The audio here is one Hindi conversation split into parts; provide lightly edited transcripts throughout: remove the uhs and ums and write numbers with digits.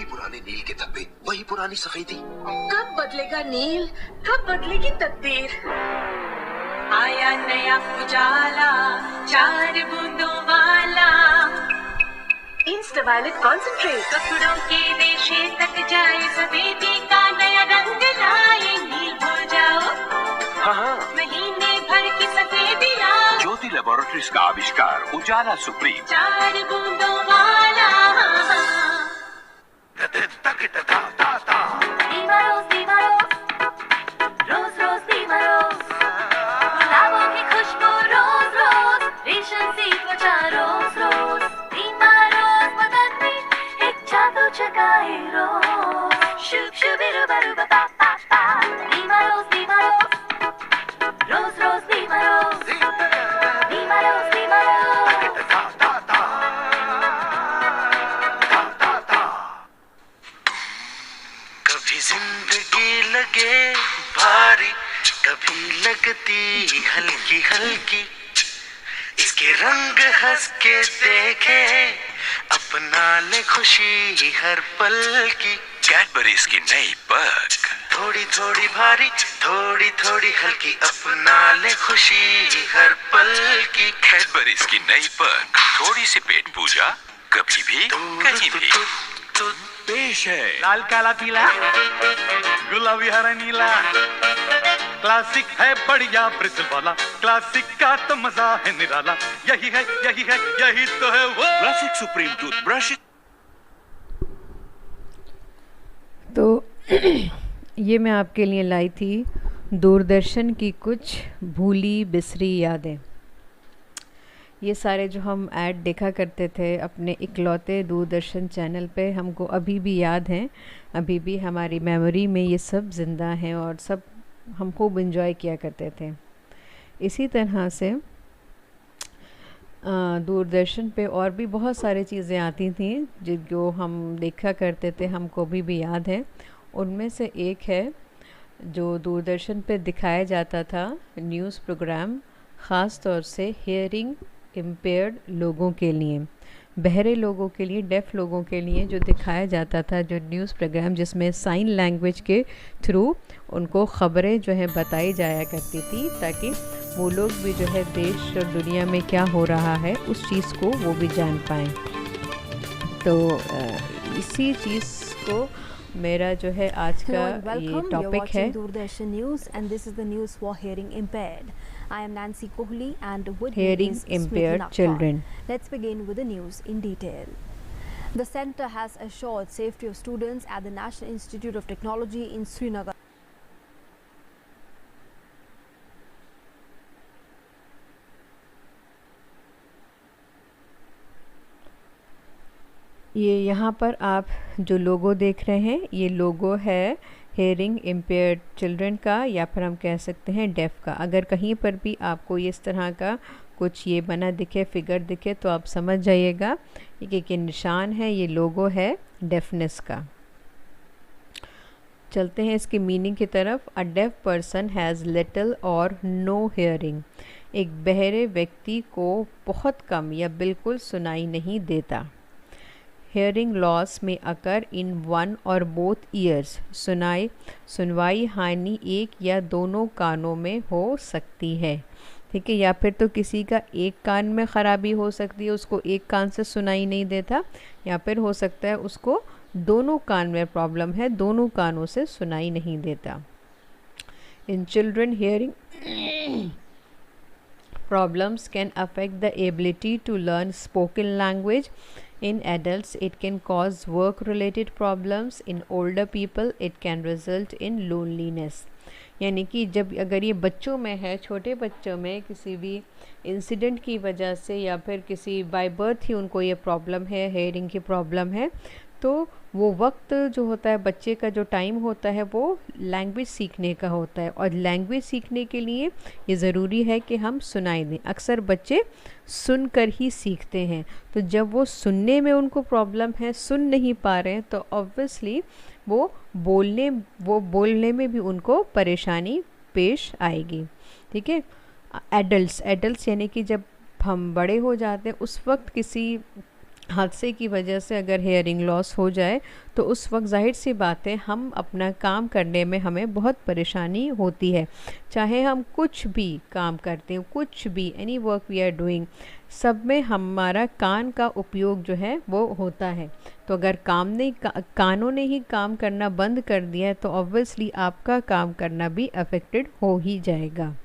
पुराने नील के धब्बे, वही पुरानी सफेदी। कब बदलेगा नील, कब बदलेगी तकदीर। आया नया उजाला, 4 बूंदों वाला। इंस्टावैलेट कॉन्सेंट्रेट, कपड़ों के रेशे तक जाए, सफेदी का नया रंग लाए। नील भूल जाओ, हाँ, महीने भर की सफेदी लाओ। ज्योति लैबोरेटरीज का आविष्कार उजाला सुप्रीम। 4 बूंदों वाला। रोज रोज गुलाबों की खुशबू रोज रोज, रेशम सी त्वचा रोज रोज, रोज बदलती एक जादू जगाए रोज। शुभ शुभ रुबा पा पा पा, रोज रोज रोज कभी जिंदगी लगे भारी, कभी लगती हल्की हल्की, इसके रंग हंस के देखे, अपना ले खुशी हर पल की। कैडबरीज की नई पर्क, थोड़ी थोड़ी भारी, थोड़ी थोड़ी हल्की, अपना ले खुशी हर पल की। कैडबरीज की नई पर्क, थोड़ी सी पेट पूजा, कभी भी कहीं भी। पेश है लाल काला पीला, गुलाबी हरा नीला, क्लासिक है बढ़िया ब्रिसल वाला, क्लासिक का तो मजा है निराला। यही है यही तो है वो क्लासिक सुप्रीम टूथब्रश। तो ये मैं आपके लिए लाई थी दूरदर्शन की कुछ भूली बिसरी यादें। ये सारे जो हम ऐड देखा करते थे अपने इकलौते दूरदर्शन चैनल पे, हमको अभी भी याद हैं, अभी भी हमारी मेमोरी में ये सब ज़िंदा हैं और सब हम खूब इन्जॉय किया करते थे। इसी तरह से दूरदर्शन पे और भी बहुत सारी चीज़ें आती थी जो हम देखा करते थे, हमको अभी भी याद है। उनमें से एक है जो दूरदर्शन पे दिखाया जाता था न्यूज़ प्रोग्राम, ख़ास तौर से हियरिंग इम्पेयर्ड लोगों के लिए, बहरे लोगों के लिए, डेफ़ लोगों के लिए जो दिखाया जाता था, जो न्यूज़ प्रोग्राम जिसमें साइन लैंग्वेज के थ्रू उनको ख़बरें जो है बताई जाया करती थी, ताकि वो लोग भी जो है देश और दुनिया में क्या हो रहा है उस चीज़ को वो भी जान पाएँ। तो इसी चीज़ को मेरा जो है आज का ये टॉपिक है। Doordarshan News and this is the news for hearing impaired. I am Nancy Kohli and with Hearing me is impaired Smriti children. Nagpal. Let's begin with the news in detail. The centre has assured safety of students at the National Institute of Technology in Srinagar. ये यहाँ पर आप जो लोगो देख रहे हैं, ये लोगो है हेयरिंग इम्पेयर्ड चिल्ड्रन का, या फिर हम कह सकते हैं डेफ़ का। अगर कहीं पर भी आपको इस तरह का कुछ ये बना दिखे, फिगर दिखे, तो आप समझ जाइएगा ये निशान है, ये लोगो है डेफनेस का। चलते हैं इसकी मीनिंग की तरफ। अ डेफ पर्सन हैज़ लिटिल और नो हेयरिंग। एक बहरे व्यक्ति को बहुत कम या बिल्कुल सुनाई नहीं देता। हेयरिंग लॉस में अकर इन वन और बोथ ईयर्स। सुनवाई हानि एक या दोनों कानों में हो सकती है, ठीक है। या फिर तो किसी का एक कान में ख़राबी हो सकती है, उसको एक कान से सुनाई नहीं देता, या फिर हो सकता है उसको दोनों कान में प्रॉब्लम है, दोनों कानों से सुनाई नहीं देता। In children hearing problems can affect the ability to learn spoken language. In adults, it can cause work-related problems. In older people, it can result in loneliness. यानी कि जब अगर ये बच्चों में है, छोटे बच्चों में किसी भी इंसिडेंट की वजह से या फिर किसी बाय बर्थ ही उनको ये प्रॉब्लम है, हेयरिंग की प्रॉब्लम है, तो वो वक्त जो होता है बच्चे का, जो टाइम होता है, वो लैंग्वेज सीखने का होता है। और लैंग्वेज सीखने के लिए ये ज़रूरी है कि हम सुनाई दें। अक्सर बच्चे सुनकर ही सीखते हैं, तो जब वो सुनने में उनको प्रॉब्लम है, सुन नहीं पा रहे हैं, तो ऑब्वियसली वो बोलने में भी उनको परेशानी पेश आएगी, ठीक है। एडल्ट्स यानी कि जब हम बड़े हो जाते हैं, उस वक्त किसी हादसे की वजह से अगर हेयरिंग लॉस हो जाए तो उस वक्त जाहिर सी बात है हम अपना काम करने में हमें बहुत परेशानी होती है। चाहे हम कुछ भी काम करते हैं, कुछ भी any work we are doing, सब में हमारा कान का उपयोग जो है वो होता है। तो अगर कानों ने ही काम करना बंद कर दिया है तो ऑब्वियसली आपका काम करना भी अफेक्टेड हो ही जाएगा।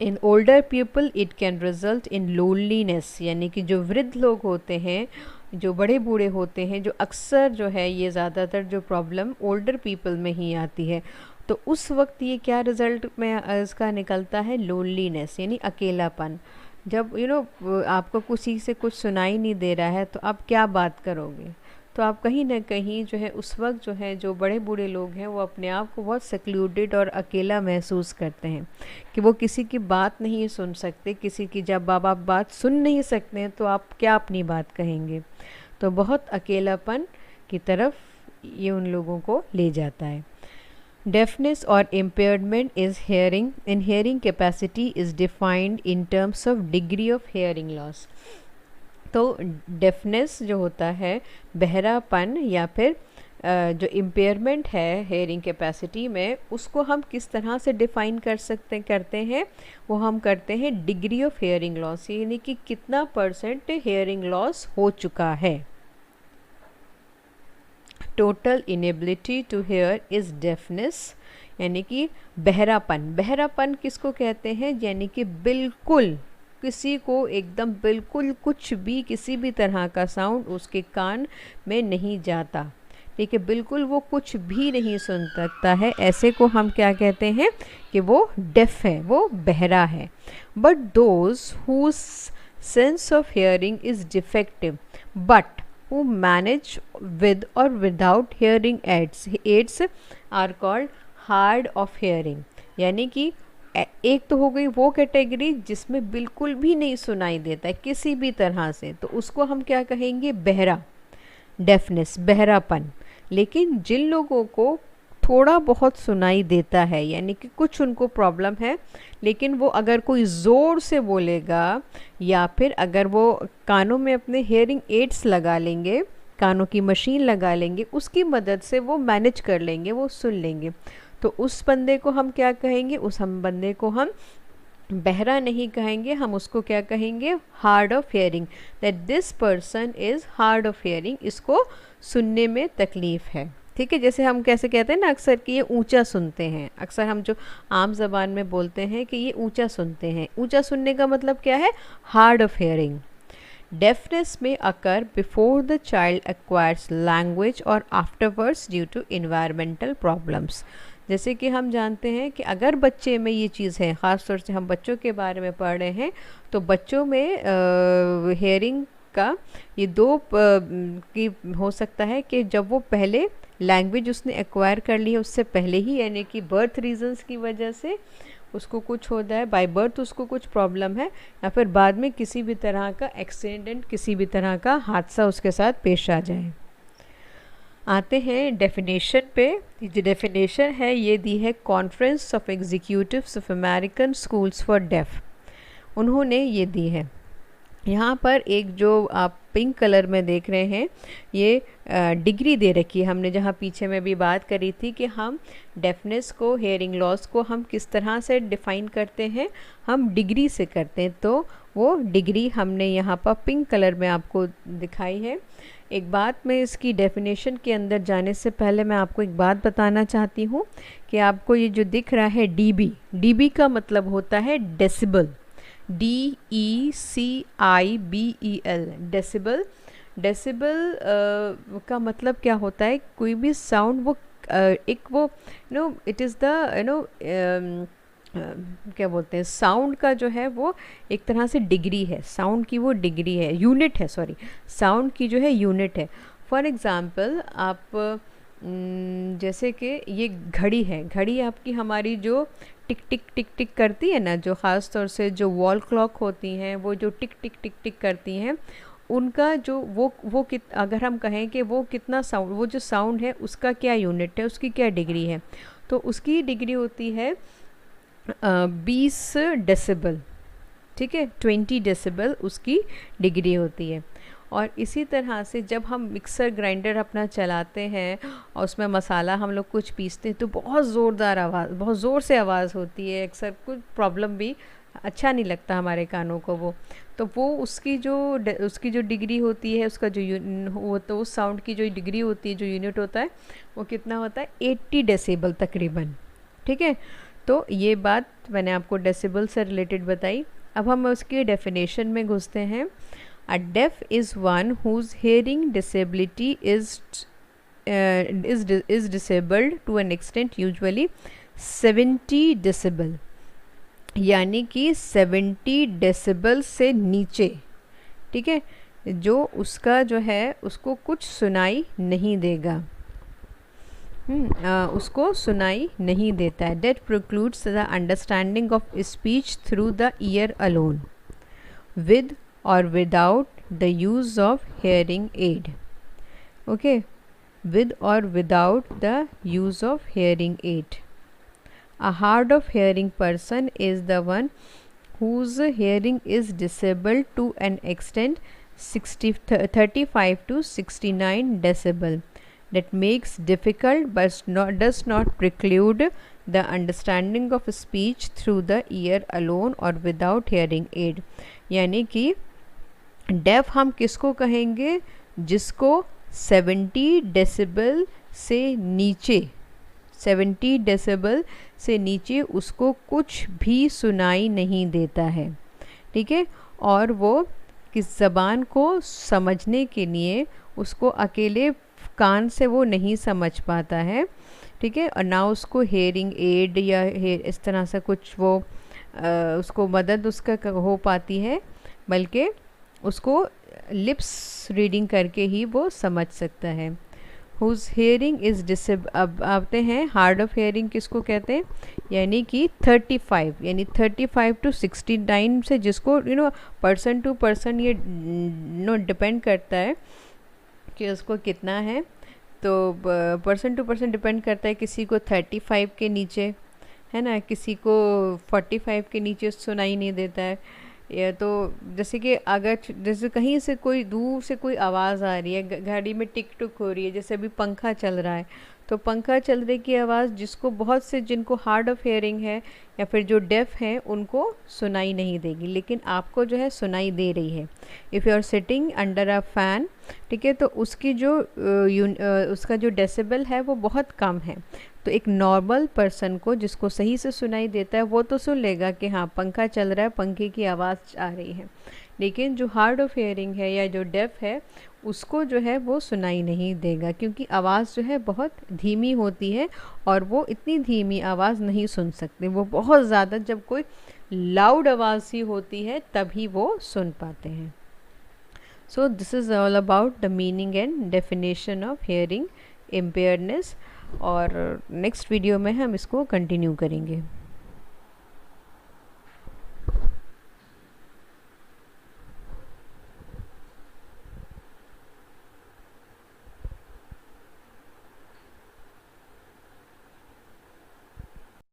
In older people it can result in loneliness, यानी कि जो वृद्ध लोग होते हैं, जो बड़े बूढ़े होते हैं, जो अक्सर जो है ये ज़्यादातर जो प्रॉब्लम ओल्डर पीपल में ही आती है, तो उस वक्त ये क्या रिज़ल्ट में इसका निकलता है, लोनलीनेस यानी अकेलापन। जब आपको किसी से कुछ सुनाई नहीं दे रहा है तो आप क्या बात करोगे, तो आप कहीं ना कहीं जो है उस वक्त जो है जो बड़े बूढ़े लोग हैं वो अपने आप को बहुत सेक्लूडेड और अकेला महसूस करते हैं कि वो किसी की बात नहीं सुन सकते। किसी की जब आप बात सुन नहीं सकते हैं तो आप क्या अपनी बात कहेंगे। तो बहुत अकेलापन की तरफ ये उन लोगों को ले जाता है। डेफनेस और impairment is hearing in hearing capacity is defined in terms of degree of hearing loss. तो डेफनेस जो होता है, बहरापन या फिर जो इम्पेयरमेंट है हेयरिंग कैपेसिटी में, उसको हम किस तरह से डिफ़ाइन करते हैं, वो हम करते हैं डिग्री ऑफ हेयरिंग लॉस, यानी कि कितना परसेंट हेयरिंग लॉस हो चुका है। Total inability to hear is deafness, यानी कि बहरापन। बहरापन किसको कहते हैं, यानी कि बिल्कुल किसी को एकदम बिल्कुल कुछ भी, किसी भी तरह का साउंड उसके कान में नहीं जाता, ठीक है, बिल्कुल वो कुछ भी नहीं सुन सकता है, ऐसे को हम क्या कहते हैं कि वो डेफ है, वो बहरा है। But those whose sense of hearing is defective but who manage with or without hearing aids are called hard of hearing, यानी कि एक तो हो गई वो कैटेगरी जिसमें बिल्कुल भी नहीं सुनाई देता है किसी भी तरह से, तो उसको हम क्या कहेंगे, बहरा, डेफनेस, बहरापन। लेकिन जिन लोगों को थोड़ा बहुत सुनाई देता है, यानी कि कुछ उनको प्रॉब्लम है, लेकिन वो अगर कोई ज़ोर से बोलेगा या फिर अगर वो कानों में अपने हेयरिंग एड्स लगा लेंगे, कानों की मशीन लगा लेंगे, उसकी मदद से वो मैनेज कर लेंगे, वो सुन लेंगे, तो उस बंदे को हम क्या कहेंगे, उस हम बंदे को हम बहरा नहीं कहेंगे, हम उसको क्या कहेंगे, hard of hearing, that this person is hard of hearing, इसको सुनने में तकलीफ़ है, ठीक है। जैसे हम कैसे कहते हैं ना अक्सर कि ये ऊंचा सुनते हैं, अक्सर हम जो आम ज़बान में बोलते हैं कि ये ऊंचा सुनते हैं, ऊंचा सुनने का मतलब क्या है, हार्ड ऑफ हेयरिंग। डेफनेस में occur before the child acquires language और afterwards due to environmental problems. जैसे कि हम जानते हैं कि अगर बच्चे में ये चीज़ है, ख़ास तौर से हम बच्चों के बारे में पढ़ रहे हैं, तो बच्चों में हेयरिंग का ये दो की हो सकता है कि जब वो पहले लैंग्वेज उसने एक्वायर कर ली है उससे पहले ही, यानी कि बर्थ रीजंस की वजह से उसको कुछ होता है, बाय बर्थ उसको कुछ प्रॉब्लम है, या फिर बाद में किसी भी तरह का एक्सीडेंट, किसी भी तरह का हादसा उसके साथ पेश आ जाए। आते हैं डेफिनेशन पे। जो डेफिनेशन है ये दी है conference of executives of American schools for def, उन्होंने ये दी है। यहाँ पर एक जो आप पिंक कलर में देख रहे हैं ये डिग्री दे रखी है, हमने जहाँ पीछे में भी बात करी थी कि हम डेफनेस को, हेयरिंग लॉस को हम किस तरह से डिफ़ाइन करते हैं, हम डिग्री से करते हैं, तो वो डिग्री हमने यहाँ पर पिंक कलर में आपको दिखाई है। एक बात मैं इसकी डेफिनेशन के अंदर जाने से पहले मैं आपको एक बात बताना चाहती हूँ कि आपको ये जो दिख रहा है डीबी, डीबी का मतलब होता है डेसिबल, DECIBEL, डेसिबल। डेसिबल का मतलब क्या होता है, कोई भी साउंड वो एक वो इट इज़ द क्या बोलते हैं, साउंड का जो है वो एक तरह से डिग्री है, साउंड की वो डिग्री है, यूनिट है, सॉरी, साउंड की जो है यूनिट है। फॉर एग्ज़ाम्पल आप जैसे कि ये घड़ी है, घड़ी आपकी हमारी जो टिक टिक टिक टिक करती है ना, जो ख़ास तौर से जो वॉल क्लॉक होती हैं वो जो टिक टिक टिक टिक करती हैं, उनका जो वो अगर हम कहें कि वो कितना साउंड, वो जो साउंड है उसका क्या यूनिट है, उसकी क्या डिग्री है, तो उसकी डिग्री होती है 20 डेसिबल, ठीक है, 20 डेसिबल उसकी डिग्री होती है। और इसी तरह से जब हम मिक्सर ग्राइंडर अपना चलाते हैं और उसमें मसाला हम लोग कुछ पीसते हैं तो बहुत ज़ोरदार आवाज़, बहुत ज़ोर से आवाज़ होती है, अक्सर कुछ प्रॉब्लम भी, अच्छा नहीं लगता हमारे कानों को वो। तो वो उसकी जो डिग्री होती है, उसका जो वो तो उस साउंड की जो डिग्री होती है, जो यूनिट होता है, वो कितना होता है 80 डेसिबल तकरीबन। ठीक है, तो ये बात मैंने आपको डेसिबल से रिलेटेड बताई। अब हम उसकी डेफिनेशन में घुसते हैं। A deaf is one whose hearing disability is disabled to an extent usually 70 decibel, यानी कि 70 डेसिबल से नीचे, ठीक है, जो उसका जो है उसको कुछ सुनाई नहीं देगा, उसको सुनाई नहीं देता है। That precludes the understanding of speech through the ear alone, with or without the use of hearing aid. Okay, with or without the use of hearing aid. A hard of hearing person is the one whose hearing is disabled to an extent 35 to 69 decibel. That makes difficult but does not preclude the understanding of speech through the ear alone or without hearing aid. यानी कि डेफ हम किसको कहेंगे, जिसको 70 डेसिबल से नीचे, 70 डेसिबल से नीचे उसको कुछ भी सुनाई नहीं देता है। ठीक है, और वो किस ज़बान को समझने के लिए उसको अकेले कान से वो नहीं समझ पाता है। ठीक है, और ना उसको हेयरिंग एड या इस तरह से कुछ वो उसको मदद उसका हो पाती है, बल्कि उसको लिप्स रीडिंग करके ही वो समझ सकता है। Whose hearing is disable. अब आते हैं हार्ड ऑफ हेयरिंग किसको कहते हैं, यानी कि 35, यानी 35 to 69 से, जिसको पर्सन टू पर्सन ये डिपेंड करता है कि उसको कितना है। तो पर्सन टू पर्सन डिपेंड करता है, किसी को 35 के नीचे है ना, किसी को 45 के नीचे सुनाई नहीं देता है। या तो जैसे कि अगर जैसे कहीं से कोई दूर से कोई आवाज़ आ रही है, गाड़ी में टिक टुक हो रही है, जैसे अभी पंखा चल रहा है, तो पंखा चलने की आवाज़ जिसको बहुत से जिनको हार्ड ऑफ हेयरिंग है या फिर जो डेफ हैं उनको सुनाई नहीं देगी, लेकिन आपको जो है सुनाई दे रही है। If you are sitting under a fan, ठीक है, तो उसकी जो उसका जो डेसिबल है वो बहुत कम है। तो एक नॉर्मल पर्सन को जिसको सही से सुनाई देता है वो तो सुन लेगा कि हाँ पंखा चल रहा है, पंखे की आवाज़ आ रही है, लेकिन जो हार्ड ऑफ हेयरिंग है या जो डेफ है उसको जो है वो सुनाई नहीं देगा, क्योंकि आवाज़ जो है बहुत धीमी होती है और वो इतनी धीमी आवाज़ नहीं सुन सकते। वो बहुत ज़्यादा जब कोई लाउड आवाज़ ही होती है तभी वो सुन पाते हैं। So this is all about the meaning and definition of hearing impairedness, और नेक्स्ट वीडियो में हम इसको कंटिन्यू करेंगे।